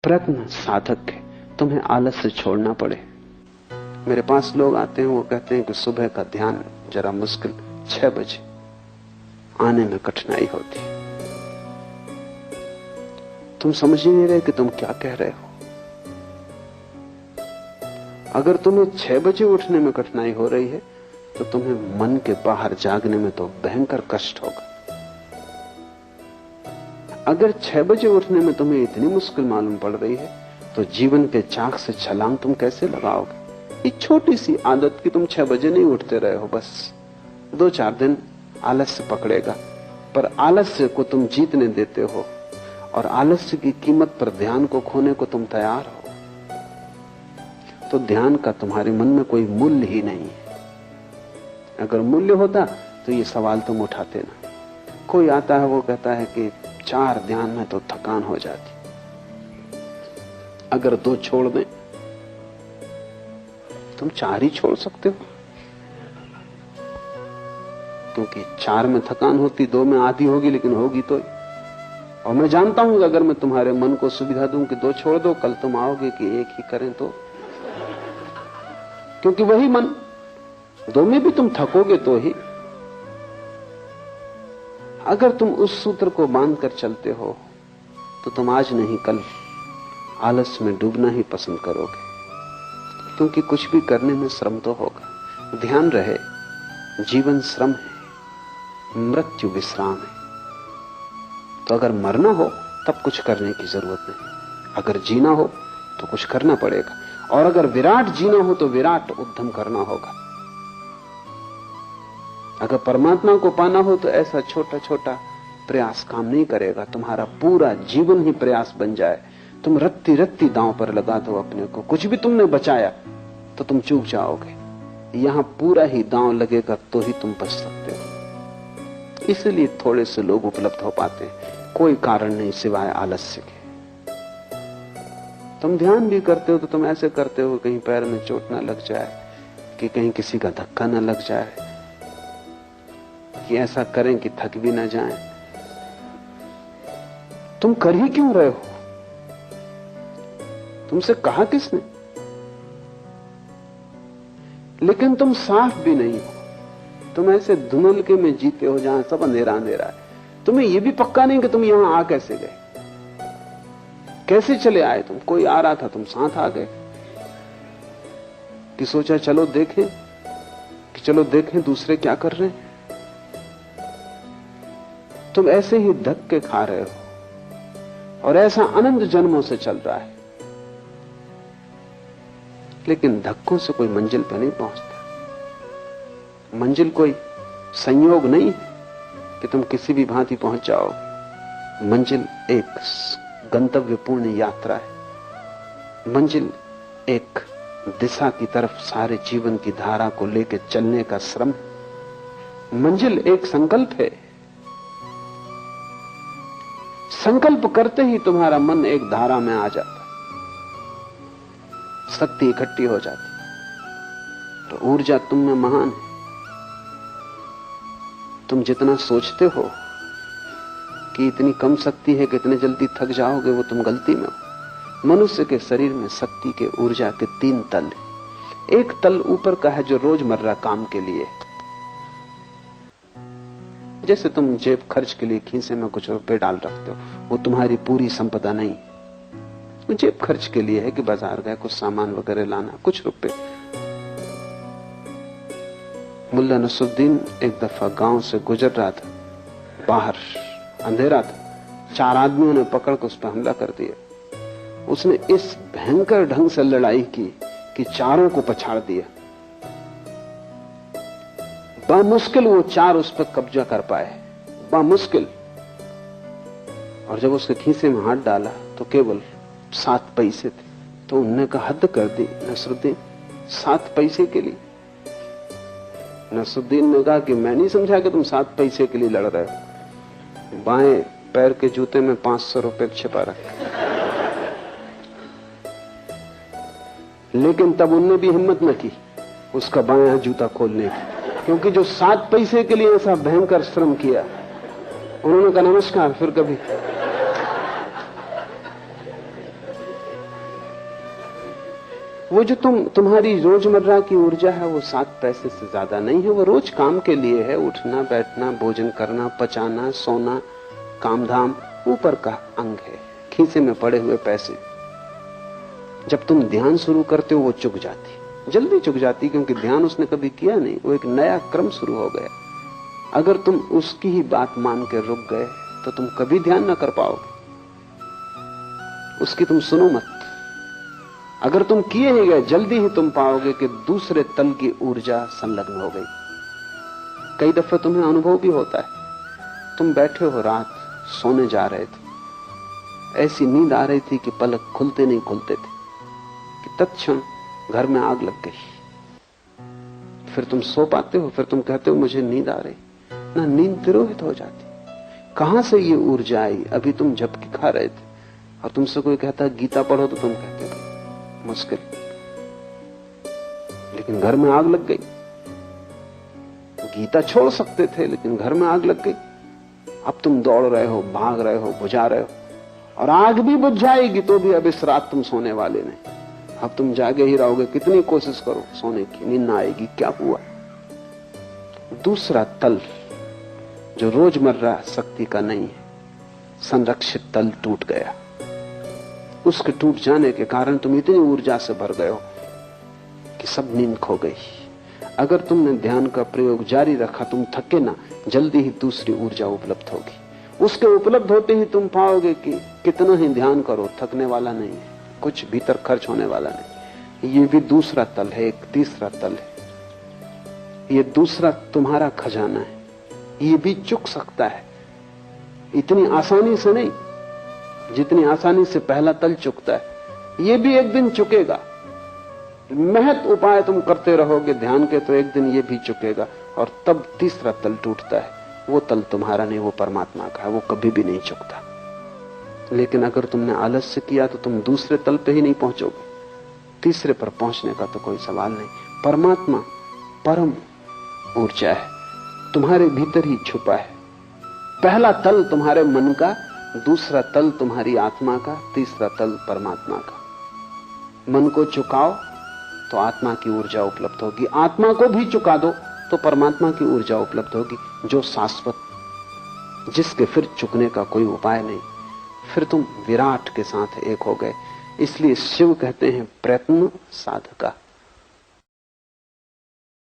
प्रयत्न साधक है, तुम्हें आलस्य छोड़ना पड़े। मेरे पास लोग आते हैं, वो कहते हैं कि सुबह का ध्यान जरा मुश्किल, 6 बजे आने में कठिनाई होती। तुम समझ ही नहीं रहे कि तुम क्या कह रहे हो। अगर तुम्हें 6 बजे उठने में कठिनाई हो रही है तो तुम्हें मन के बाहर जागने में तो भयंकर कष्ट होगा। अगर 6 बजे उठने में तुम्हें इतनी मुश्किल मालूम पड़ रही है तो जीवन के चाक से छलांग तुम कैसे लगाओगे? एक छोटी सी आदत कि तुम 6 बजे नहीं उठते रहे हो, बस 2-4 दिन आलस्य पकड़ेगा, पर आलस्य को तुम जीतने देते हो और आलस्य की कीमत पर ध्यान को खोने को तुम तैयार हो, तो ध्यान का तुम्हारे मन में कोई मूल्य ही नहीं है। अगर मूल्य होता तो ये सवाल तुम उठाते ना। कोई आता है, वो कहता है कि 4 ध्यान में तो थकान हो जाती, अगर 2 छोड़ दें। तुम 4 ही छोड़ सकते हो, क्योंकि 4 में थकान होती, 2 में आधी होगी, लेकिन होगी तो। और मैं जानता हूं कि अगर मैं तुम्हारे मन को सुविधा दूं कि 2 छोड़ दो, कल तुम आओगे कि 1 ही करें, तो क्योंकि वही मन, 2 में भी तुम थकोगे तो ही। अगर तुम उस सूत्र को बांध कर चलते हो तो तुम आज नहीं कल आलस में डूबना ही पसंद करोगे, क्योंकि कुछ भी करने में श्रम तो होगा। ध्यान रहे, जीवन श्रम है, मृत्यु विश्राम है। तो अगर मरना हो तब कुछ करने की जरूरत नहीं, अगर जीना हो तो कुछ करना पड़ेगा। और अगर विराट जीना हो तो विराट उद्यम करना होगा। अगर परमात्मा को पाना हो तो ऐसा छोटा छोटा प्रयास काम नहीं करेगा, तुम्हारा पूरा जीवन ही प्रयास बन जाए। तुम रत्ती रत्ती दांव पर लगा दो अपने को, कुछ भी तुमने बचाया तो तुम चूक जाओगे। यहां पूरा ही दांव लगेगा तो ही तुम बच सकते हो। इसलिए थोड़े से लोग उपलब्ध हो पाते हैं, कोई कारण नहीं सिवाय आलस्य के। तुम ध्यान भी करते हो तो तुम ऐसे करते हो कहीं पैर में चोट ना लग जाए, कि कहीं किसी का धक्का ना लग जाए, कि ऐसा करें कि थक भी ना जाएं। तुम कर ही क्यों रहे हो? तुमसे कहा किसने? लेकिन तुम साफ भी नहीं हो, तुम ऐसे धुंधलके में जीते हो जहां सब अंधेरा अंधेरा है। तुम्हें यह भी पक्का नहीं कि तुम यहां आ कैसे गए, कैसे चले आए तुम। कोई आ रहा था, तुम साथ आ गए, कि सोचा चलो देखें, कि चलो देखें दूसरे क्या कर रहे हैं। तुम ऐसे ही धक्के खा रहे हो और ऐसा अनंत जन्मों से चल रहा है, लेकिन धक्कों से कोई मंजिल पर नहीं पहुंचता। मंजिल कोई संयोग नहीं है कि तुम किसी भी भांति पहुंच जाओ। मंजिल एक गंतव्यपूर्ण यात्रा है। मंजिल एक दिशा की तरफ सारे जीवन की धारा को लेकर चलने का श्रम। मंजिल एक संकल्प है। संकल्प करते ही तुम्हारा मन एक धारा में आ जाता, शक्ति इकट्ठी हो जाती, तो ऊर्जा तुम में महान है। तुम जितना सोचते हो कि इतनी कम शक्ति है कि इतने जल्दी थक जाओगे, वो तुम गलती में हो। मनुष्य के शरीर में शक्ति के, ऊर्जा के 3 तल है। एक तल ऊपर का है जो रोजमर्रा काम के लिए, जैसे तुम जेब खर्च के लिए खीसे में कुछ रुपए डाल रखते हो, वो तुम्हारी पूरी संपदा नहीं। वो जेब खर्च के लिए है कि बाजार गए कुछ सामान वगैरह लाना, कुछ रुपए। मुल्ला नसरुद्दीन एक दफा गांव से गुजर रहा था, बाहर अंधेरा था, 4 आदमियों ने पकड़ कर उस पर हमला कर दिया। उसने इस भयंकर ढंग से लड़ाई की कि चारों को पछाड़ दिया। बामुश्किल वो 4 उस पर कब्जा कर पाए, बामुश्किल। और जब उसके खीसे में हाथ डाला तो केवल 7 पैसे थे। तो उनने कहा हद कर दी नसरुद्दीन, 7 पैसे के लिए? नसरुद्दीन ने कहा कि मैं नहीं समझा कि तुम 7 पैसे के लिए लड़ रहे हो। बाएं पैर के जूते में 500 रुपए छिपा रखे। लेकिन तब उनने भी हिम्मत न की उसका बायां जूता खोलने की, क्योंकि जो 7 पैसे के लिए ऐसा भयंकर श्रम किया, उन्होंने कहा नमस्कार, फिर कभी। वो जो तुम्हारी रोजमर्रा की ऊर्जा है वो 7 पैसे से ज्यादा नहीं है। वो रोज काम के लिए है, उठना बैठना, भोजन करना, पचाना, सोना, काम धाम, ऊपर का अंग है, खीसे में पड़े हुए पैसे। जब तुम ध्यान शुरू करते हो वो चुक जाती, जल्दी चुक जाती, क्योंकि ध्यान उसने कभी किया नहीं, वो एक नया क्रम शुरू हो गया। अगर तुम उसकी ही बात मान के रुक गए तो तुम कभी ध्यान ना कर पाओगे, उसकी तुम सुनो मत। अगर तुम किए ही गए, जल्दी ही तुम पाओगे कि दूसरे तल की ऊर्जा संलग्न हो गई। कई दफे तुम्हें अनुभव भी होता है, तुम बैठे हो, रात सोने जा रहे थे, ऐसी नींद आ रही थी कि पलक खुलते नहीं खुलते थे कि तत्क्षण घर में आग लग गई। फिर तुम सो पाते हो, फिर तुम कहते हो मुझे नींद आ रही ना, नींद तिरोहित हो जाती। कहां से ये ऊर्जा आई? अभी तुम झपकी खा रहे थे और तुमसे कोई कहता गीता पढ़ो तो तुम कहते हो मुश्किल, लेकिन घर में आग लग गई। गीता छोड़ सकते थे लेकिन घर में आग लग गई। अब तुम दौड़ रहे हो, भाग रहे हो, बुझा रहे हो, और आग भी बुझ जाएगी तो भी अब इस रात तुम सोने वाले नहीं। अब तुम जागे ही रहोगे, कितनी कोशिश करो सोने की, नींद ना आएगी। क्या हुआ? दूसरा तल जो रोजमर्रा शक्ति का नहीं है, संरक्षित तल टूट गया। उसके टूट जाने के कारण तुम इतनी ऊर्जा से भर गए हो कि सब नींद खो गई। अगर तुमने ध्यान का प्रयोग जारी रखा, तुम थके ना, जल्दी ही दूसरी ऊर्जा उपलब्ध होगी। उसके उपलब्ध होते ही तुम पाओगे कि कितना ही ध्यान करो थकने वाला नहीं है, कुछ भीतर खर्च होने वाला नहीं। ये भी दूसरा तल है, एक तीसरा तल है। ये दूसरा तुम्हारा खजाना है, ये भी चुक सकता है, इतनी आसानी से नहीं जितनी आसानी से पहला तल चुकता है। ये भी एक दिन चुकेगा। महत उपाय तुम करते रहोगे ध्यान के तो एक दिन ये भी चुकेगा, और तब तीसरा तल टूटता है। वो तल तुम्हारा नहीं, वो परमात्मा का है, वो कभी भी नहीं चुकता। लेकिन अगर तुमने आलस्य किया तो तुम दूसरे तल पे ही नहीं पहुंचोगे, तीसरे पर पहुंचने का तो कोई सवाल नहीं। परमात्मा परम ऊर्जा है, तुम्हारे भीतर ही छुपा है। पहला तल तुम्हारे मन का, दूसरा तल तुम्हारी आत्मा का, तीसरा तल परमात्मा का। मन को चुकाओ तो आत्मा की ऊर्जा उपलब्ध होगी, आत्मा को भी चुका दो तो परमात्मा की ऊर्जा उपलब्ध होगी, जो शाश्वत, जिसके फिर चुकने का कोई उपाय नहीं। फिर तुम विराट के साथ एक हो गए। इसलिए शिव कहते हैं प्रयत्न साधका।